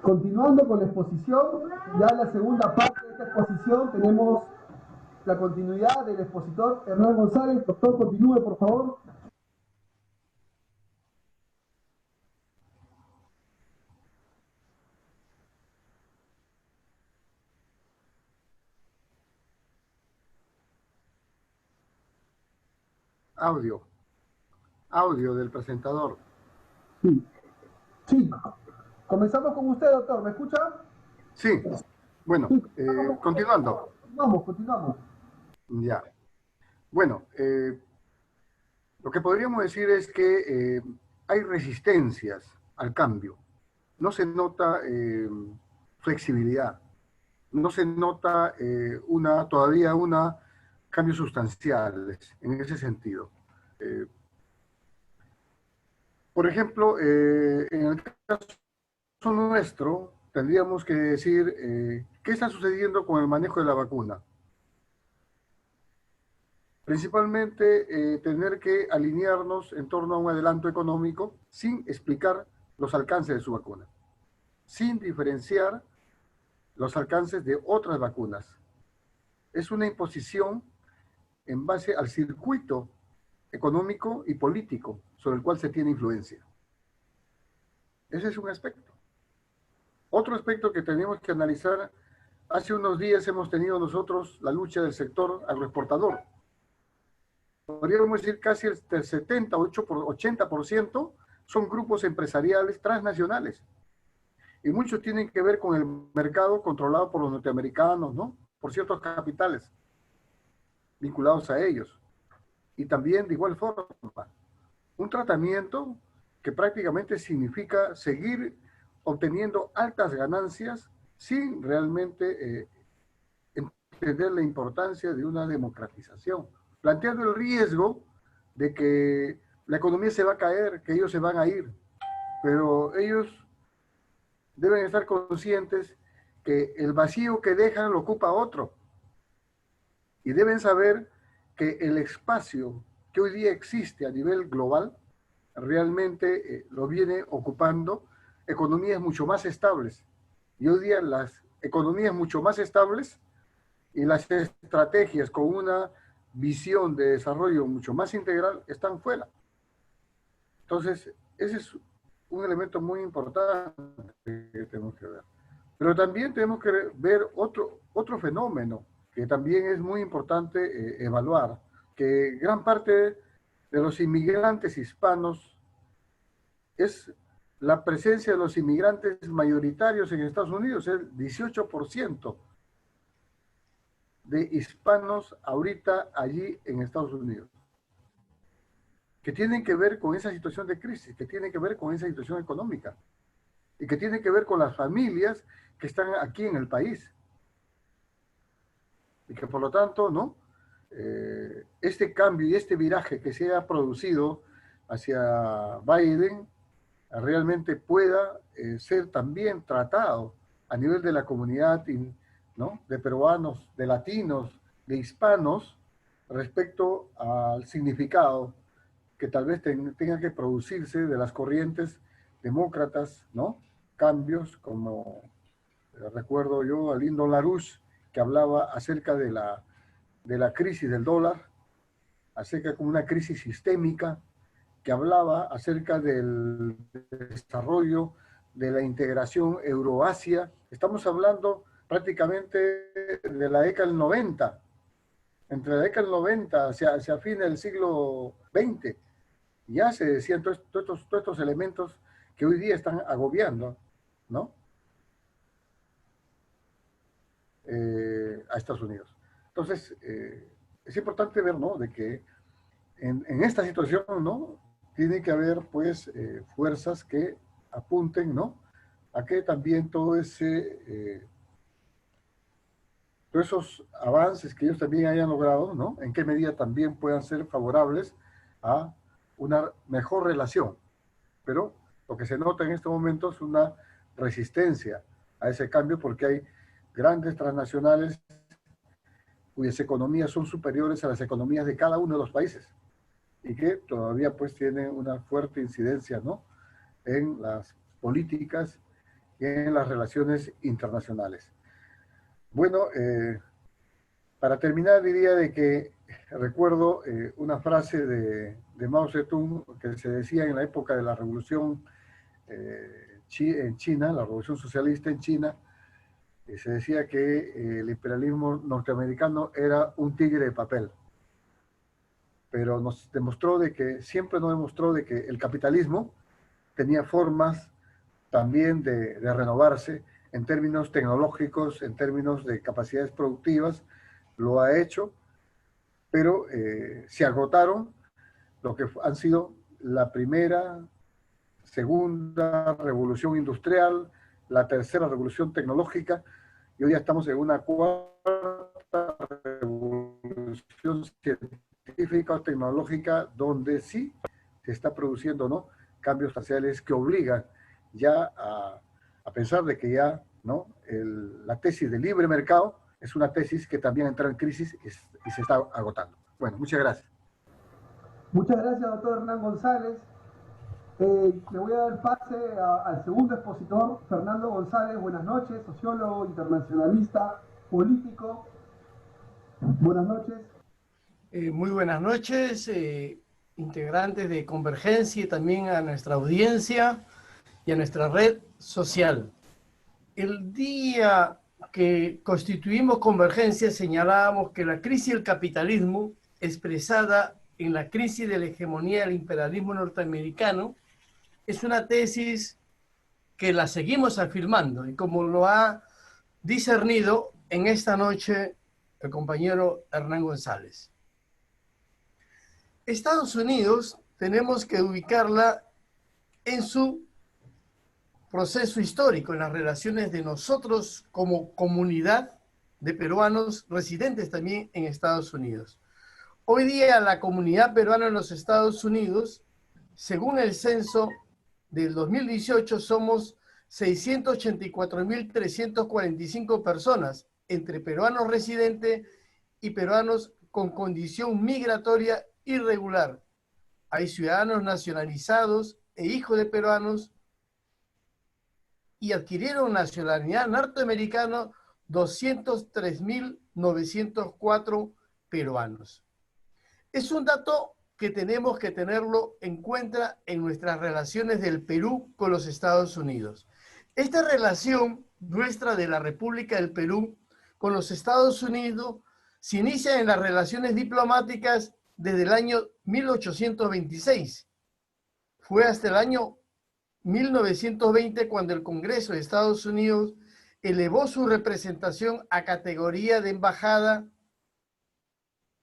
Continuando con la exposición, ya en la segunda parte de esta exposición tenemos la continuidad del expositor Hernán González. Doctor, continúe, por favor. Audio, audio del presentador. Sí, sí. Comenzamos con usted, doctor. ¿Me escucha? Sí, bueno, Sí, continuando. continuamos. Ya. Bueno, lo que podríamos decir es que hay resistencias al cambio. No se nota flexibilidad, no se nota todavía cambios sustanciales en ese sentido. Eh, por ejemplo, en el caso nuestro, tendríamos que decir qué está sucediendo con el manejo de la vacuna. Principalmente tener que alinearnos en torno a un adelanto económico sin explicar los alcances de su vacuna, sin diferenciar los alcances de otras vacunas. Es una imposición en base al circuito económico y político sobre el cual se tiene influencia. Ese es un aspecto. Otro aspecto que tenemos que analizar, hace unos días hemos tenido nosotros la lucha del sector agroexportador. Podríamos decir casi el 70, 80% son grupos empresariales transnacionales. Y muchos tienen que ver con el mercado controlado por los norteamericanos, ¿no? Por ciertos capitales vinculados a ellos. Y también, de igual forma, un tratamiento que prácticamente significa seguir obteniendo altas ganancias sin realmente entender la importancia de una democratización, planteando el riesgo de que la economía se va a caer, que ellos se van a ir, pero ellos deben estar conscientes que el vacío que dejan lo ocupa otro, y deben saber que el espacio que hoy día existe a nivel global realmente lo viene ocupando economías mucho más estables. Y hoy día las economías mucho más estables y las estrategias con una visión de desarrollo mucho más integral están fuera. Entonces, ese es un elemento muy importante que tenemos que ver. Pero también tenemos que ver otro fenómeno que también es muy importante evaluar, que gran parte de los inmigrantes hispanos es la presencia de los inmigrantes mayoritarios en Estados Unidos, el 18% de hispanos ahorita allí en Estados Unidos, que tienen que ver con esa situación de crisis, que tienen que ver con esa situación económica y que tienen que ver con las familias que están aquí en el país. Y que por lo tanto, ¿no? Este cambio y este viraje que se ha producido hacia Biden realmente pueda ser también tratado a nivel de la comunidad, ¿no? De peruanos, de latinos, de hispanos, respecto al significado que tal vez tenga que producirse de las corrientes demócratas, ¿no? Cambios como, recuerdo yo a Lyndon LaRouche, que hablaba acerca de la crisis del dólar, acerca de una crisis sistémica, que hablaba acerca del desarrollo de la integración Euroasia. Estamos hablando prácticamente de la década del 90, entre la década del 90 hacia fin del siglo XX. Ya se decían todos estos elementos que hoy día están agobiando, ¿no? A Estados Unidos. Entonces, es importante ver, ¿no? De que en esta situación, ¿no? Tiene que haber, pues, fuerzas que apunten, ¿no? A que también todos esos avances que ellos también hayan logrado, ¿no? En qué medida también puedan ser favorables a una mejor relación. Pero lo que se nota en este momento es una resistencia a ese cambio porque hay grandes transnacionales cuyas economías son superiores a las economías de cada uno de los países y que todavía pues tienen una fuerte incidencia, ¿no? En las políticas y en las relaciones internacionales. Bueno, para terminar diría de que recuerdo una frase de Mao Zedong que se decía en la época de la revolución en China, la revolución socialista en China, se decía que el imperialismo norteamericano era un tigre de papel, pero nos demostró de que, siempre nos demostró de que el capitalismo tenía formas también de renovarse en términos tecnológicos, en términos de capacidades productivas, lo ha hecho, pero se agotaron lo que han sido la primera, segunda revolución industrial, la tercera revolución tecnológica, y hoy ya estamos en una cuarta revolución científica o tecnológica donde sí se está produciendo, ¿no?, cambios parciales que obligan ya a pensar de que ya, ¿no?, la tesis del libre mercado es una tesis que también entra en crisis y se está agotando. Bueno, muchas gracias. Muchas gracias, doctor Hernán González. Le voy a dar pase al segundo expositor, Fernando González. Buenas noches, sociólogo, internacionalista, político. Buenas noches. Muy buenas noches, integrantes de Convergencia y también a nuestra audiencia y a nuestra red social. El día que constituimos Convergencia señalábamos que la crisis del capitalismo, expresada en la crisis de la hegemonía del imperialismo norteamericano, es una tesis que la seguimos afirmando, y como lo ha discernido en esta noche el compañero Hernán González. Estados Unidos tenemos que ubicarla en su proceso histórico, en las relaciones de nosotros como comunidad de peruanos residentes también en Estados Unidos. Hoy día la comunidad peruana en los Estados Unidos, según el censo del 2018, somos 684.345 personas, entre peruanos residentes y peruanos con condición migratoria irregular. Hay ciudadanos nacionalizados e hijos de peruanos y adquirieron nacionalidad norteamericana 203.904 peruanos. Es un dato que tenemos que tenerlo en cuenta en nuestras relaciones del Perú con los Estados Unidos. Esta relación nuestra de la República del Perú con los Estados Unidos se inicia en las relaciones diplomáticas desde el año 1826. Fue hasta el año 1920 cuando el Congreso de Estados Unidos elevó su representación a categoría de embajada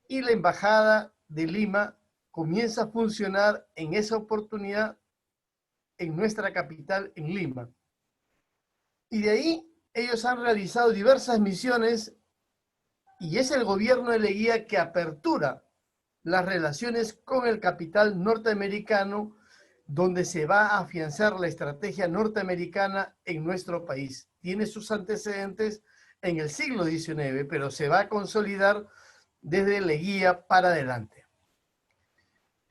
y la Embajada de Lima comienza a funcionar en esa oportunidad en nuestra capital, en Lima. Y de ahí ellos han realizado diversas misiones y es el gobierno de Leguía que apertura las relaciones con el capital norteamericano, donde se va a afianzar la estrategia norteamericana en nuestro país. Tiene sus antecedentes en el siglo XIX, pero se va a consolidar desde Leguía para adelante.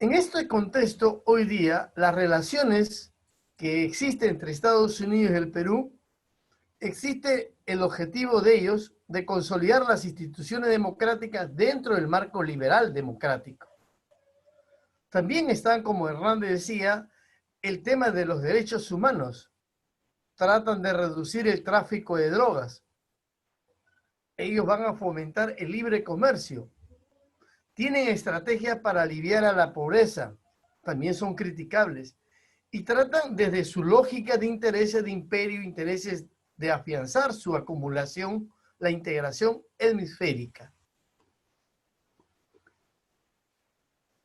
En este contexto, hoy día, las relaciones que existen entre Estados Unidos y el Perú, existe el objetivo de ellos de consolidar las instituciones democráticas dentro del marco liberal democrático. También están, como Hernández decía, el tema de los derechos humanos. Tratan de reducir el tráfico de drogas. Ellos van a fomentar el libre comercio. Tienen estrategias para aliviar a la pobreza. También son criticables. Y tratan desde su lógica de intereses de imperio, intereses de afianzar su acumulación, la integración hemisférica.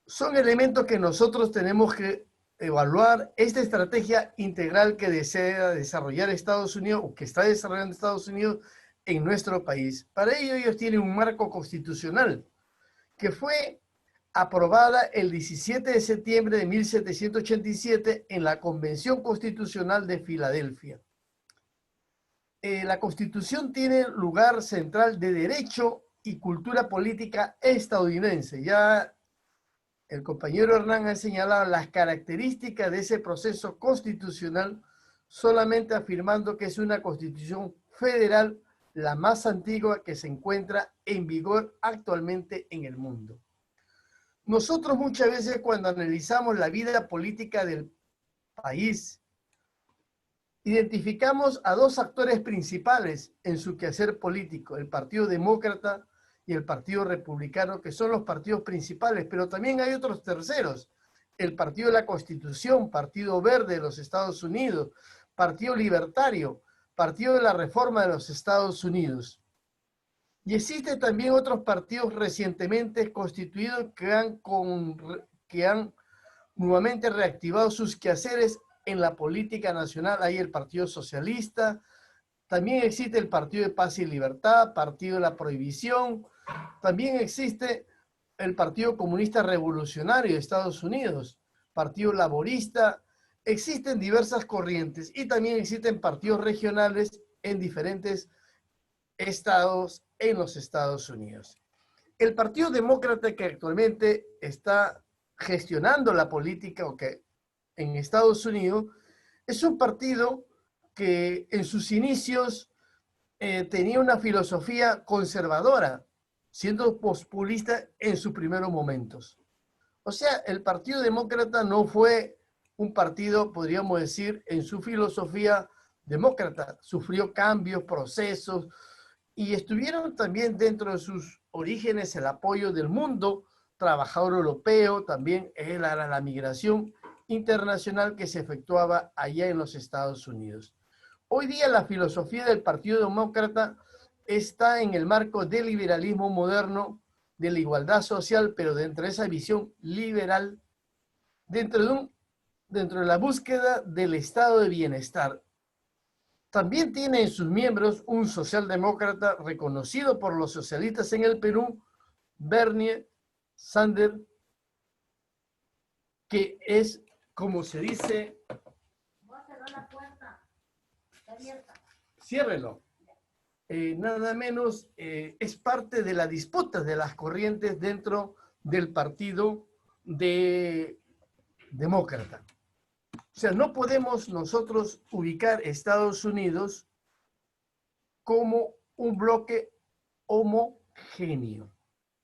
Son elementos que nosotros tenemos que evaluar. Esta estrategia integral que desea desarrollar Estados Unidos o que está desarrollando Estados Unidos en nuestro país. Para ello ellos tienen un marco constitucional que fue aprobada el 17 de septiembre de 1787 en la Convención Constitucional de Filadelfia. La Constitución tiene lugar central de derecho y cultura política estadounidense. Ya el compañero Hernán ha señalado las características de ese proceso constitucional solamente afirmando que es una constitución federal la más antigua que se encuentra en vigor actualmente en el mundo. Nosotros muchas veces cuando analizamos la vida política del país, identificamos a dos actores principales en su quehacer político, el Partido Demócrata y el Partido Republicano, que son los partidos principales, pero también hay otros terceros, el Partido de la Constitución, Partido Verde de los Estados Unidos, Partido Libertario, Partido de la Reforma de los Estados Unidos. Y existen también otros partidos recientemente constituidos que han nuevamente reactivado sus quehaceres en la política nacional. Hay el Partido Socialista, también existe el Partido de Paz y Libertad, Partido de la Prohibición, también existe el Partido Comunista Revolucionario de Estados Unidos, Partido Laborista. Existen diversas corrientes y también existen partidos regionales en diferentes estados en los Estados Unidos. El Partido Demócrata, que actualmente está gestionando la política en Estados Unidos, es un partido que en sus inicios tenía una filosofía conservadora, siendo populista en sus primeros momentos. O sea, el Partido Demócrata no fue un partido, podríamos decir, en su filosofía demócrata. Sufrió cambios, procesos, y estuvieron también dentro de sus orígenes el apoyo del mundo trabajador europeo, también era la migración internacional que se efectuaba allá en los Estados Unidos. Hoy día la filosofía del Partido Demócrata está en el marco del liberalismo moderno, de la igualdad social, pero dentro de esa visión liberal, dentro de la búsqueda del estado de bienestar. También tiene en sus miembros un socialdemócrata reconocido por los socialistas en el Perú, Bernie Sanders, que es, como se dice... Voy a cerrar la puerta. Está abierta. Ciérrelo. Nada menos es parte de la disputa de las corrientes dentro del Partido Demócrata. O sea, no podemos nosotros ubicar Estados Unidos como un bloque homogéneo.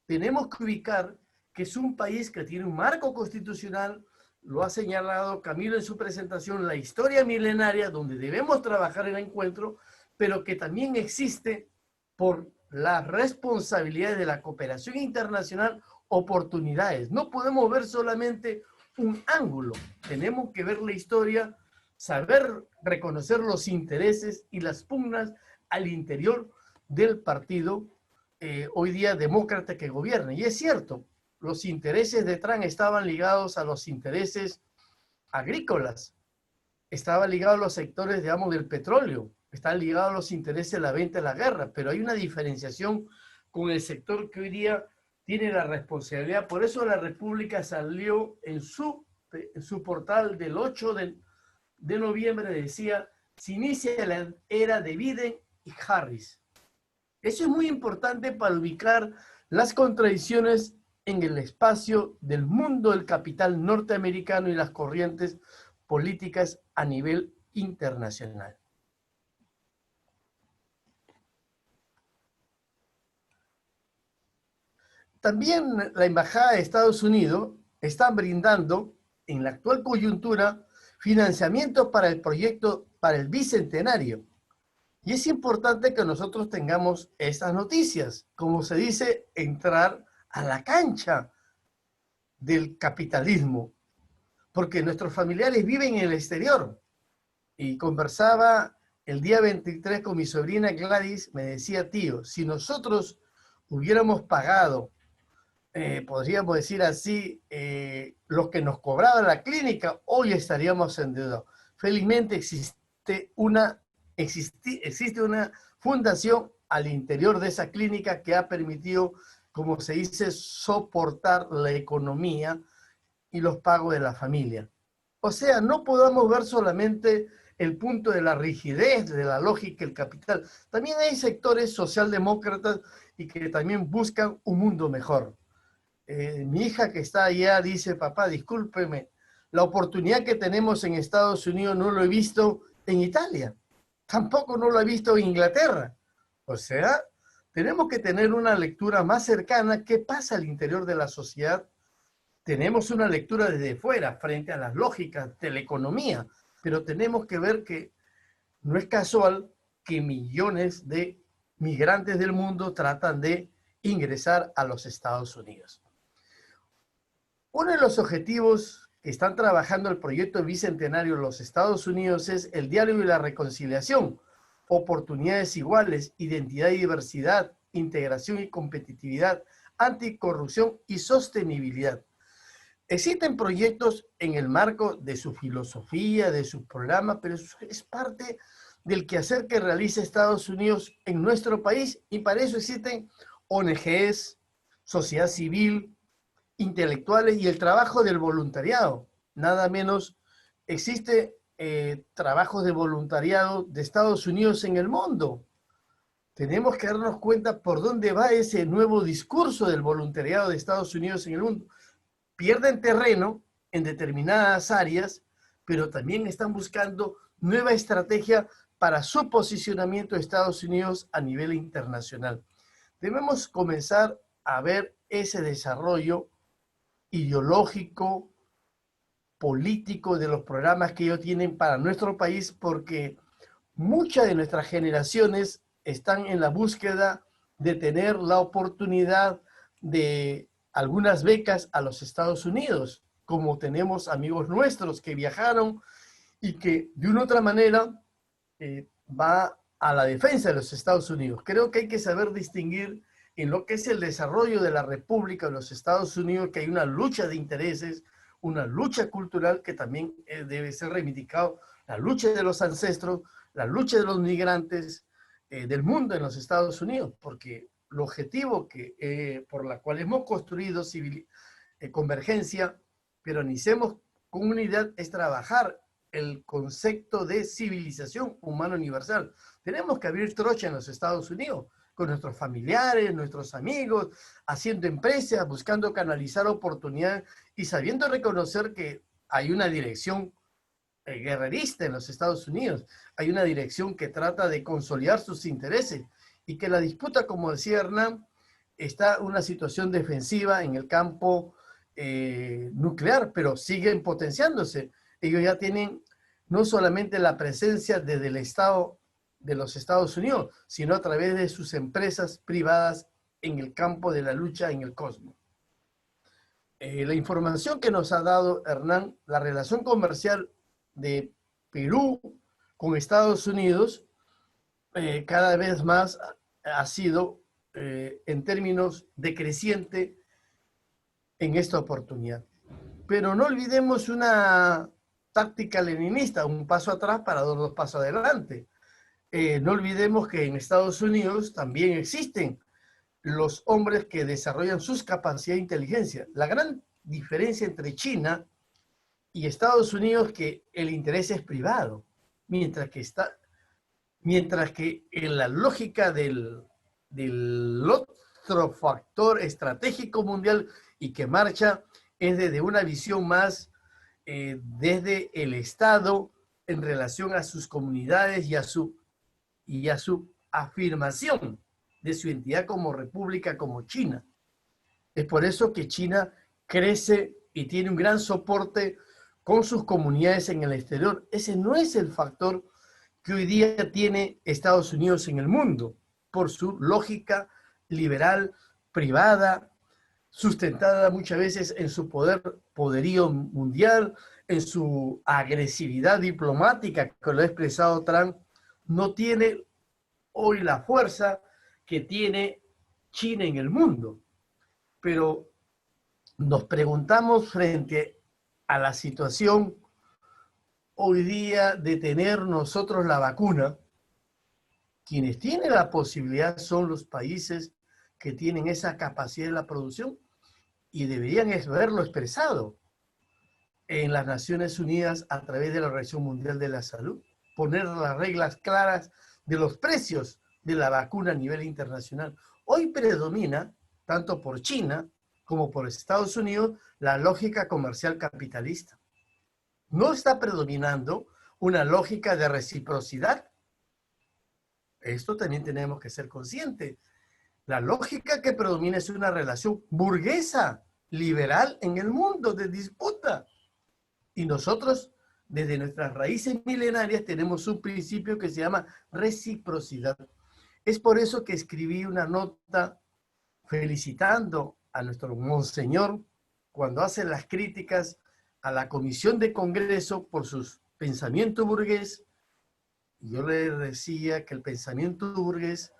Tenemos que ubicar que es un país que tiene un marco constitucional, lo ha señalado Camilo en su presentación, la historia milenaria donde debemos trabajar el encuentro, pero que también existe por las responsabilidades de la cooperación internacional oportunidades. No podemos ver solamente un ángulo, tenemos que ver la historia, saber reconocer los intereses y las pugnas al interior del partido hoy día demócrata que gobierna. Y es cierto, los intereses de Trump estaban ligados a los intereses agrícolas, estaban ligados a los sectores, digamos, del petróleo, están ligados a los intereses de la venta de la guerra, pero hay una diferenciación con el sector que hoy día tiene la responsabilidad. Por eso la República salió en su portal del 8 de noviembre, decía, se inicia la era de Biden y Harris. Eso es muy importante para ubicar las contradicciones en el espacio del mundo del capital norteamericano y las corrientes políticas a nivel internacional. También la Embajada de Estados Unidos está brindando, en la actual coyuntura, financiamiento para el proyecto, para el Bicentenario. Y es importante que nosotros tengamos estas noticias, como se dice, entrar a la cancha del capitalismo, porque nuestros familiares viven en el exterior. Y conversaba el día 23 con mi sobrina Gladys, me decía, tío, si nosotros hubiéramos pagado, podríamos decir así, lo que nos cobraba la clínica, hoy estaríamos endeudados. Felizmente existe una fundación al interior de esa clínica que ha permitido, como se dice, soportar la economía y los pagos de la familia. O sea, no podamos ver solamente el punto de la rigidez, de la lógica, el capital. También hay sectores socialdemócratas y que también buscan un mundo mejor. Mi hija que está allá dice, papá, discúlpeme, la oportunidad que tenemos en Estados Unidos no lo he visto en Italia, tampoco no lo ha visto en Inglaterra. O sea, tenemos que tener una lectura más cercana. ¿Qué pasa al interior de la sociedad? Tenemos una lectura desde fuera frente a las lógicas de la economía, pero tenemos que ver que no es casual que millones de migrantes del mundo tratan de ingresar a los Estados Unidos. Uno de los objetivos que están trabajando el proyecto bicentenario en los Estados Unidos es el diálogo y la reconciliación, oportunidades iguales, identidad y diversidad, integración y competitividad, anticorrupción y sostenibilidad. Existen proyectos en el marco de su filosofía, de sus programas, pero eso es parte del quehacer que realiza Estados Unidos en nuestro país, y para eso existen ONGs, sociedad civil, intelectuales y el trabajo del voluntariado. Nada menos existe trabajos de voluntariado de Estados Unidos en el mundo. Tenemos que darnos cuenta por dónde va ese nuevo discurso del voluntariado de Estados Unidos en el mundo. Pierden terreno en determinadas áreas, pero también están buscando nueva estrategia para su posicionamiento de Estados Unidos a nivel internacional. Debemos comenzar a ver ese desarrollo ideológico, político de los programas que ellos tienen para nuestro país, porque muchas de nuestras generaciones están en la búsqueda de tener la oportunidad de algunas becas a los Estados Unidos, como tenemos amigos nuestros que viajaron y que de una u otra manera va a la defensa de los Estados Unidos. Creo que hay que saber distinguir en lo que es el desarrollo de la República de los Estados Unidos, que hay una lucha de intereses, una lucha cultural que también debe ser reivindicado, la lucha de los ancestros, la lucha de los migrantes del mundo en los Estados Unidos, porque el objetivo por la cual hemos construido convergencia, peronicemos comunidad, es trabajar el concepto de civilización humana universal. Tenemos que abrir trocha en los Estados Unidos, con nuestros familiares, nuestros amigos, haciendo empresas, buscando canalizar oportunidades y sabiendo reconocer que hay una dirección guerrerista en los Estados Unidos, hay una dirección que trata de consolidar sus intereses y que la disputa, como decía Hernán, está en una situación defensiva en el campo nuclear, pero siguen potenciándose. Ellos ya tienen no solamente la presencia desde el Estado de los Estados Unidos, sino a través de sus empresas privadas en el campo de la lucha en el cosmos. La información que nos ha dado Hernán, la relación comercial de Perú con Estados Unidos, cada vez más ha sido en términos decreciente en esta oportunidad. Pero no olvidemos una táctica leninista, un paso atrás para dar dos pasos adelante. No olvidemos que en Estados Unidos también existen los hombres que desarrollan sus capacidades de inteligencia. La gran diferencia entre China y Estados Unidos es que el interés es privado, mientras que en la lógica del otro factor estratégico mundial y que marcha es desde una visión más desde el Estado en relación a sus comunidades y a su afirmación de su identidad como república, como China. Es por eso que China crece y tiene un gran soporte con sus comunidades en el exterior. Ese no es el factor que hoy día tiene Estados Unidos en el mundo, por su lógica liberal, privada, sustentada muchas veces en su poderío mundial, en su agresividad diplomática, que lo ha expresado Trump. No tiene hoy la fuerza que tiene China en el mundo. Pero nos preguntamos frente a la situación hoy día de tener nosotros la vacuna, quienes tienen la posibilidad son los países que tienen esa capacidad de la producción y deberían verlo expresado en las Naciones Unidas a través de la Organización Mundial de la Salud, poner las reglas claras de los precios de la vacuna a nivel internacional. Hoy predomina, tanto por China como por Estados Unidos, la lógica comercial capitalista. No está predominando una lógica de reciprocidad. Esto también tenemos que ser conscientes. La lógica que predomina es una relación burguesa, liberal en el mundo de disputa. Y nosotros, desde nuestras raíces milenarias, tenemos un principio que se llama reciprocidad. Es por eso que escribí una nota felicitando a nuestro monseñor cuando hace las críticas a la Comisión de Congreso por sus pensamientos burgués. Yo le decía que el pensamiento burgués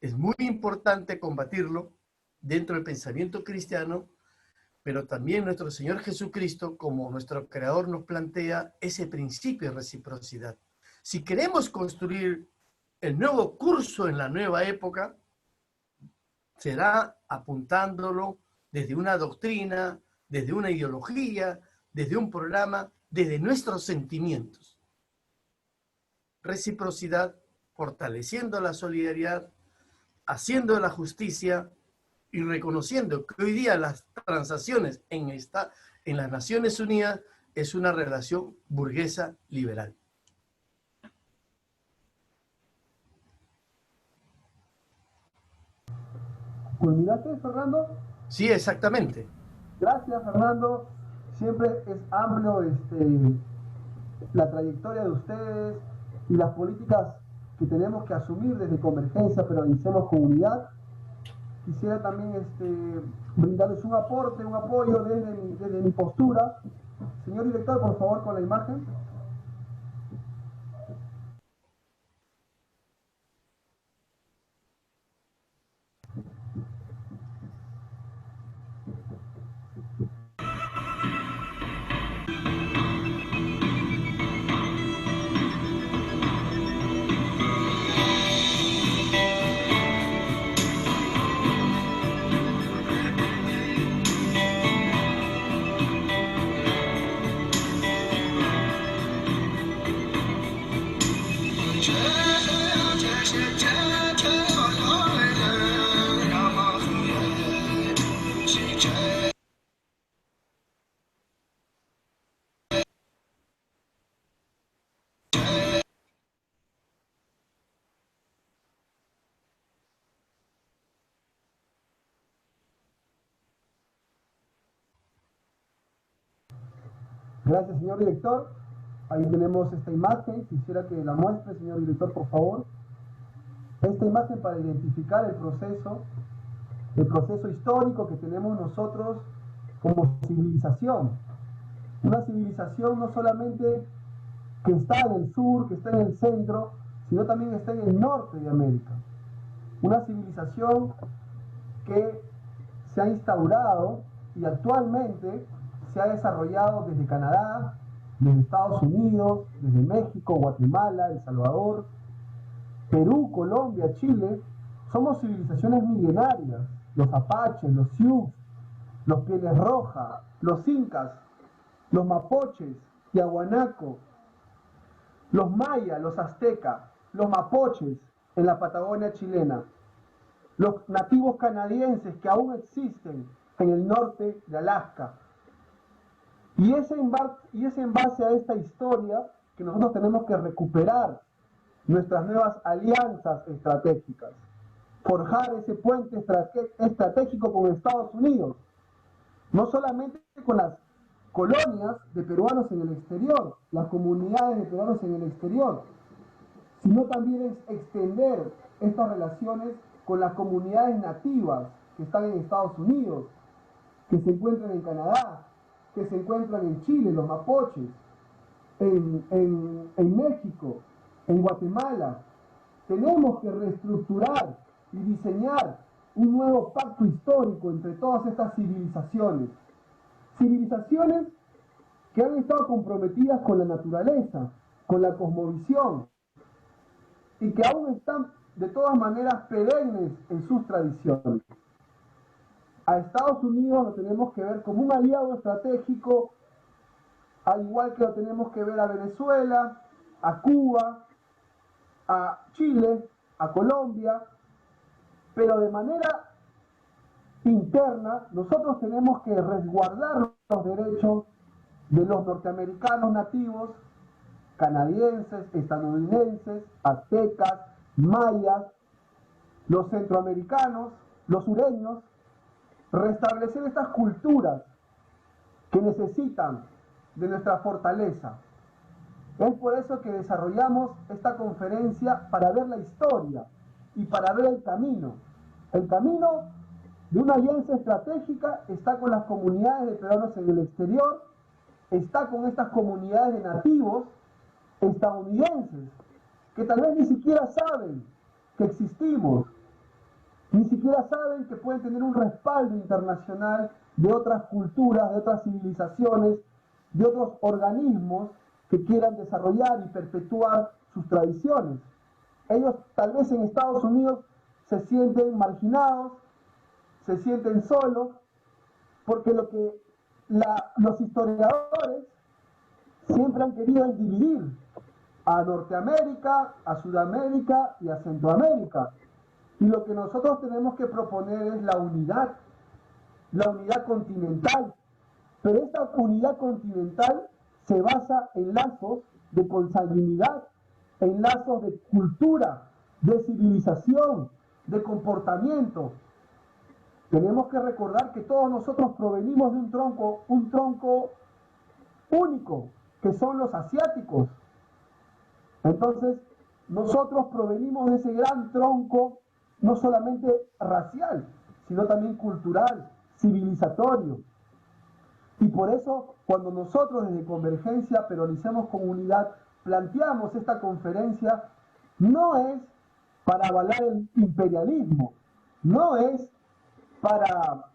es muy importante combatirlo dentro del pensamiento cristiano, pero también nuestro Señor Jesucristo, como nuestro Creador, nos plantea ese principio de reciprocidad. Si queremos construir el nuevo curso en la nueva época, será apuntándolo desde una doctrina, desde una ideología, desde un programa, desde nuestros sentimientos. Reciprocidad, fortaleciendo la solidaridad, haciendo la justicia y reconociendo que hoy día las transacciones en las Naciones Unidas es una relación burguesa liberal. ¿Culminaste, Fernando? Sí, exactamente. Gracias, Fernando. Siempre es amplio la trayectoria de ustedes y las políticas que tenemos que asumir desde Convergencia, pero Avancemos Comunidad. Quisiera también brindarles un aporte, un apoyo desde mi postura. Señor director, por favor, con la imagen. Gracias, señor director. Ahí tenemos esta imagen. Quisiera que la muestre, señor director, por favor. Esta imagen para identificar el proceso histórico que tenemos nosotros como civilización. Una civilización no solamente que está en el sur, que está en el centro, sino también está en el norte de América. Una civilización que se ha instaurado y actualmente se ha desarrollado desde Canadá, desde Estados Unidos, desde México, Guatemala, El Salvador, Perú, Colombia, Chile. Somos civilizaciones milenarias. Los apaches, los sioux, los pieles rojas, los incas, los mapoches, Tiahuanaco, los mayas, los aztecas, los mapoches en la Patagonia chilena, los nativos canadienses que aún existen en el norte de Alaska. Y es en base a esta historia que nosotros tenemos que recuperar nuestras nuevas alianzas estratégicas, forjar ese puente estratégico con Estados Unidos, no solamente con las colonias de peruanos en el exterior, las comunidades de peruanos en el exterior, sino también es extender estas relaciones con las comunidades nativas que están en Estados Unidos, que se encuentran en Canadá, que se encuentran en Chile, los mapoches, en México, en Guatemala. Tenemos que reestructurar y diseñar un nuevo pacto histórico entre todas estas civilizaciones. Civilizaciones que han estado comprometidas con la naturaleza, con la cosmovisión, y que aún están de todas maneras perennes en sus tradiciones. A Estados Unidos lo tenemos que ver como un aliado estratégico, al igual que lo tenemos que ver a Venezuela, a Cuba, a Chile, a Colombia, pero de manera interna nosotros tenemos que resguardar los derechos de los norteamericanos nativos, canadienses, estadounidenses, aztecas, mayas, los centroamericanos, los sureños, restablecer estas culturas que necesitan de nuestra fortaleza. Es por eso que desarrollamos esta conferencia para ver la historia y para ver el camino. El camino de una alianza estratégica está con las comunidades de peruanos en el exterior, está con estas comunidades de nativos estadounidenses, que tal vez ni siquiera saben que existimos, ni siquiera saben que pueden tener un respaldo internacional de otras culturas, de otras civilizaciones, de otros organismos que quieran desarrollar y perpetuar sus tradiciones. Ellos tal vez en Estados Unidos se sienten marginados, se sienten solos, porque lo que los historiadores siempre han querido es dividir a Norteamérica, a Sudamérica y a Centroamérica. Y lo que nosotros tenemos que proponer es la unidad continental. Pero esta unidad continental se basa en lazos de consanguinidad, en lazos de cultura, de civilización, de comportamiento. Tenemos que recordar que todos nosotros provenimos de un tronco único, que son los asiáticos. Entonces, nosotros provenimos de ese gran tronco, no solamente racial, sino también cultural, civilizatorio. Y por eso, cuando nosotros desde Convergencia Peronicemos Comunidad planteamos esta conferencia, no es para avalar el imperialismo, no es para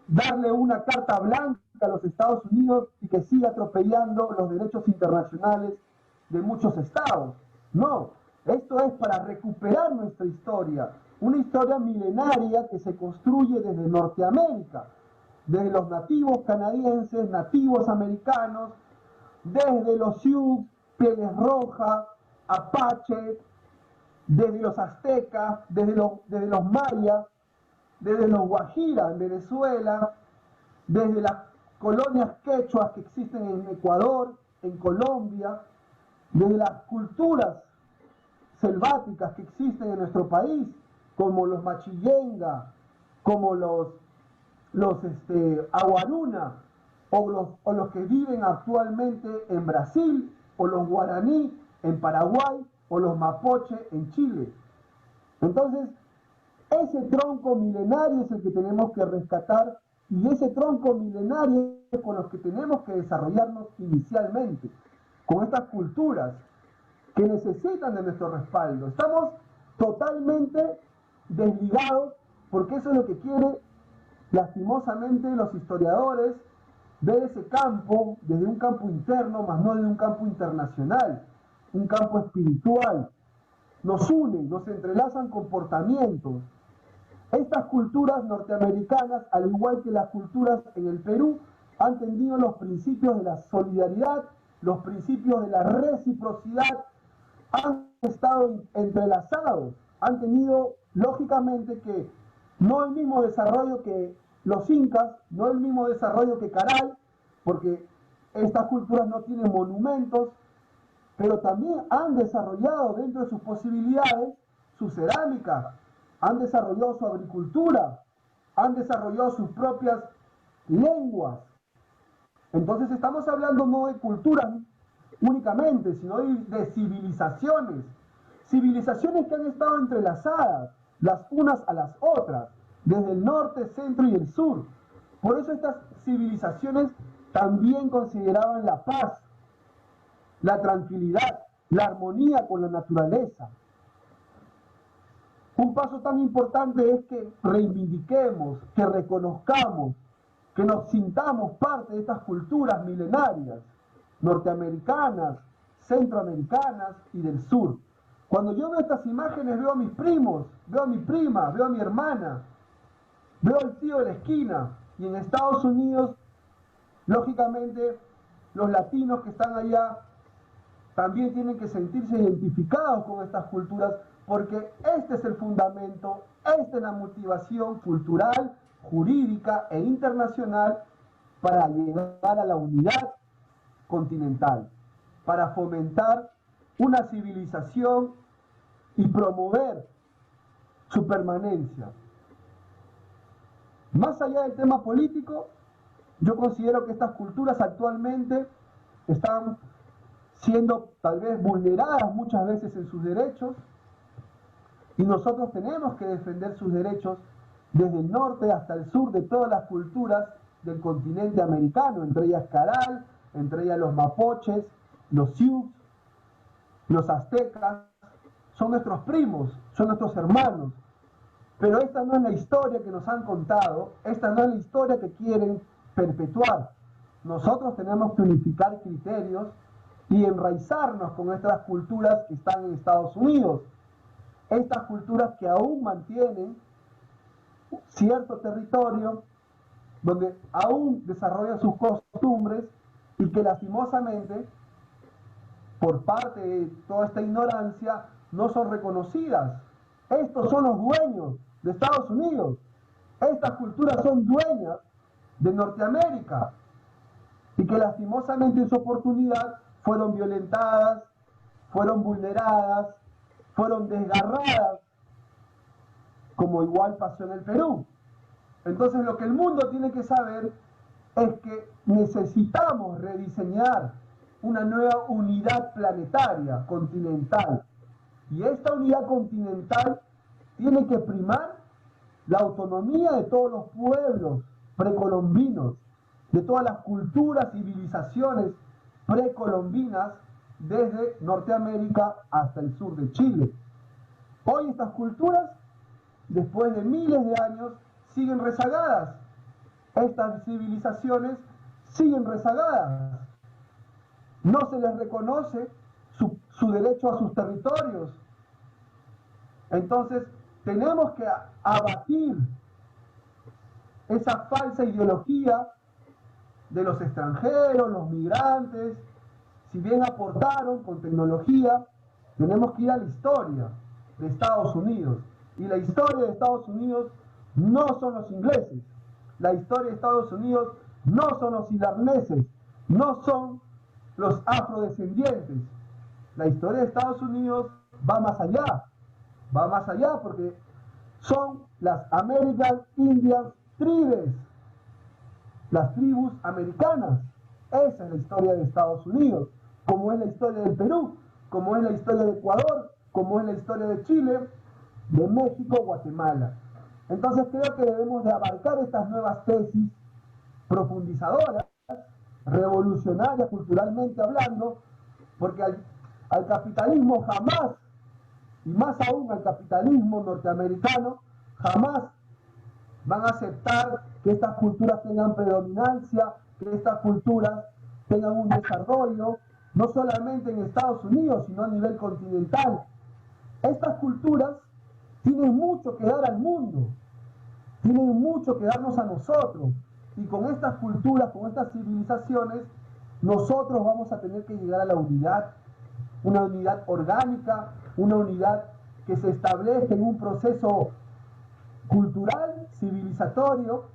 darle una carta blanca a los Estados Unidos y que siga atropellando los derechos internacionales de muchos estados. No, esto es para recuperar nuestra historia, una historia milenaria que se construye desde Norteamérica, desde los nativos canadienses, nativos americanos, desde los Sioux, Pieles Rojas, Apache, desde los aztecas, desde los mayas, desde los guajiras en Venezuela, desde las colonias quechuas que existen en Ecuador, en Colombia, desde las culturas selváticas que existen en nuestro país, como los machillenga, como los aguaruna, o los que viven actualmente en Brasil, o los guaraní en Paraguay, o los mapoche en Chile. Entonces, ese tronco milenario es el que tenemos que rescatar, y ese tronco milenario es con los que tenemos que desarrollarnos inicialmente, con estas culturas que necesitan de nuestro respaldo. Estamos totalmente desligados, porque eso es lo que quiere lastimosamente los historiadores, ver ese campo desde un campo interno, más no desde un campo internacional, un campo espiritual. Nos unen, nos entrelazan comportamientos. Estas culturas norteamericanas, al igual que las culturas en el Perú, han tenido los principios de la solidaridad, los principios de la reciprocidad, han estado entrelazados, han tenido, lógicamente, que no el mismo desarrollo que los incas, no el mismo desarrollo que Caral, porque estas culturas no tienen monumentos, pero también han desarrollado dentro de sus posibilidades su cerámica, han desarrollado su agricultura, han desarrollado sus propias lenguas. Entonces estamos hablando no de culturas únicamente, sino de civilizaciones, civilizaciones que han estado entrelazadas las unas a las otras, desde el norte, centro y el sur. Por eso estas civilizaciones también consideraban la paz, la tranquilidad, la armonía con la naturaleza. Un paso tan importante es que reivindiquemos, que reconozcamos, que nos sintamos parte de estas culturas milenarias, norteamericanas, centroamericanas y del sur. Cuando yo veo estas imágenes, veo a mis primos, veo a mi prima, veo a mi hermana, veo al tío de la esquina. Y en Estados Unidos, lógicamente, los latinos que están allá también tienen que sentirse identificados con estas culturas, porque este es el fundamento, esta es la motivación cultural, jurídica e internacional para llegar a la unidad continental. para fomentar una civilización y promover su permanencia. Más allá del tema político, yo considero que estas culturas actualmente están siendo tal vez vulneradas muchas veces en sus derechos, y nosotros tenemos que defender sus derechos desde el norte hasta el sur de todas las culturas del continente americano, entre ellas Caral, entre ellas los mapoches, los sioux, los aztecas. Son nuestros primos, son nuestros hermanos. Pero esta no es la historia que nos han contado, esta no es la historia que quieren perpetuar. Nosotros tenemos que unificar criterios y enraizarnos con estas culturas que están en Estados Unidos. Estas culturas que aún mantienen cierto territorio, donde aún desarrollan sus costumbres y que lastimosamente, por parte de toda esta ignorancia, no son reconocidas. Estos son los dueños de Estados Unidos. Estas culturas son dueñas de Norteamérica y que lastimosamente en su oportunidad fueron violentadas, fueron vulneradas, fueron desgarradas, como igual pasó en el Perú. Entonces lo que el mundo tiene que saber es que necesitamos rediseñar una nueva unidad planetaria, continental. Y esta unidad continental tiene que primar la autonomía de todos los pueblos precolombinos, de todas las culturas, civilizaciones precolombinas, desde Norteamérica hasta el sur de Chile. Hoy estas culturas, después de miles de años, siguen rezagadas. Estas civilizaciones siguen rezagadas. No se les reconoce su derecho a sus territorios. Entonces, tenemos que abatir esa falsa ideología de los extranjeros, los migrantes. Si bien aportaron con tecnología, tenemos que ir a la historia de Estados Unidos. Y la historia de Estados Unidos no son los ingleses. La historia de Estados Unidos no son los irlandeses, no son los afrodescendientes. La historia de Estados Unidos va más allá porque son las American Indian Tribes, las tribus americanas. Esa es la historia de Estados Unidos, como es la historia del Perú, como es la historia de Ecuador, como es la historia de Chile, de México, Guatemala. Entonces creo que debemos de abarcar estas nuevas tesis profundizadoras, revolucionarias culturalmente hablando, porque al capitalismo jamás, y más aún al capitalismo norteamericano, jamás van a aceptar que estas culturas tengan predominancia, que estas culturas tengan un desarrollo, no solamente en Estados Unidos, sino a nivel continental. Estas culturas tienen mucho que dar al mundo, tienen mucho que darnos a nosotros, y con estas culturas, con estas civilizaciones, nosotros vamos a tener que llegar a la unidad, una unidad orgánica, una unidad que se establece en un proceso cultural, civilizatorio,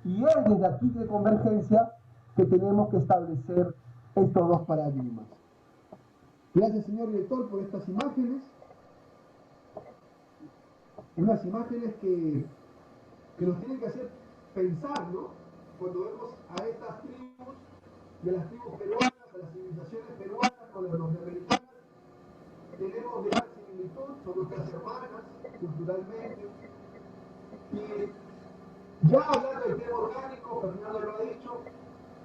y es desde aquí de convergencia que tenemos que establecer estos dos paradigmas. Gracias, señor director, por estas imágenes. Unas imágenes que nos tienen que hacer pensar, ¿no? Cuando vemos a estas tribus, de las tribus peruanas, a las civilizaciones peruanas con las norteamericanas, tenemos gran similitud, son nuestras hermanas culturalmente. Y ya hablando del tema orgánico, Fernando lo ha dicho,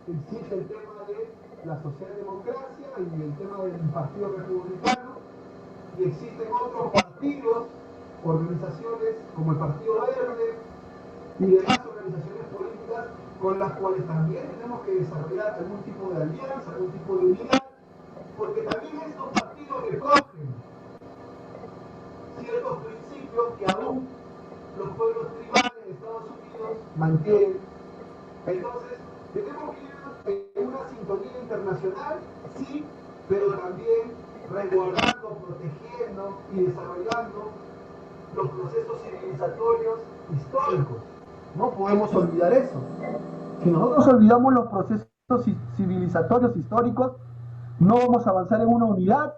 existe el tema de la socialdemocracia y el tema del Partido Republicano, y existen otros partidos, organizaciones como el Partido Verde y demás organizaciones políticas con las cuales también tenemos que desarrollar algún tipo de alianza, algún tipo de unidad, porque también estos partidos recogen ciertos principios que aún los pueblos tribales de Estados Unidos mantienen. Entonces, tenemos que ir en una sintonía internacional, sí, pero también resguardando, protegiendo y desarrollando los procesos civilizatorios históricos. No podemos olvidar eso. Si nosotros olvidamos los procesos civilizatorios históricos, No vamos a avanzar en una unidad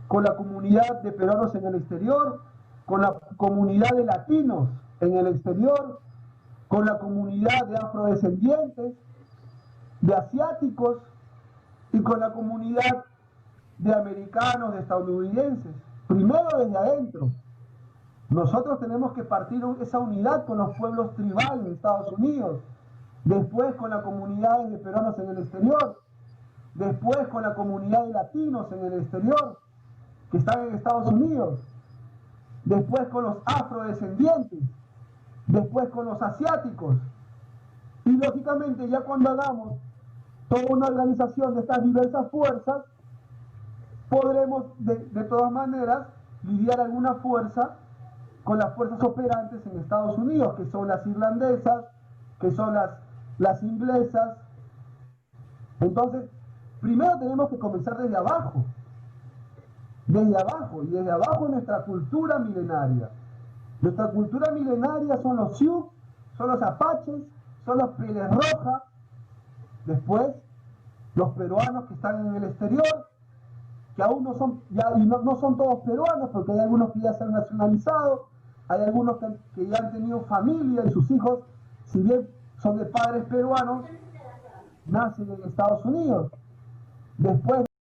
con la comunidad de peruanos en el exterior, con la comunidad de latinos en el exterior, con la comunidad de afrodescendientes, de asiáticos y con la comunidad de americanos, de estadounidenses. Primero desde adentro. Nosotros tenemos que partir esa unidad con los pueblos tribales de Estados Unidos, después con las comunidades de peruanos en el exterior, después con la comunidad de latinos en el exterior, que están en Estados Unidos, después con los afrodescendientes, después con los asiáticos. Y lógicamente ya cuando hagamos toda una organización de estas diversas fuerzas, podremos de todas maneras lidiar alguna fuerza con las fuerzas operantes en Estados Unidos, que son las irlandesas, que son las inglesas. Entonces, primero tenemos que comenzar desde abajo, y desde abajo nuestra cultura milenaria. Nuestra cultura milenaria son los Sioux, son los apaches, son los pieles rojas, después los peruanos que están en el exterior, que aún no son, no son todos peruanos, porque hay algunos que ya se han nacionalizado, hay algunos que ya han tenido familia y sus hijos, si bien son de padres peruanos, nacen en Estados Unidos. Después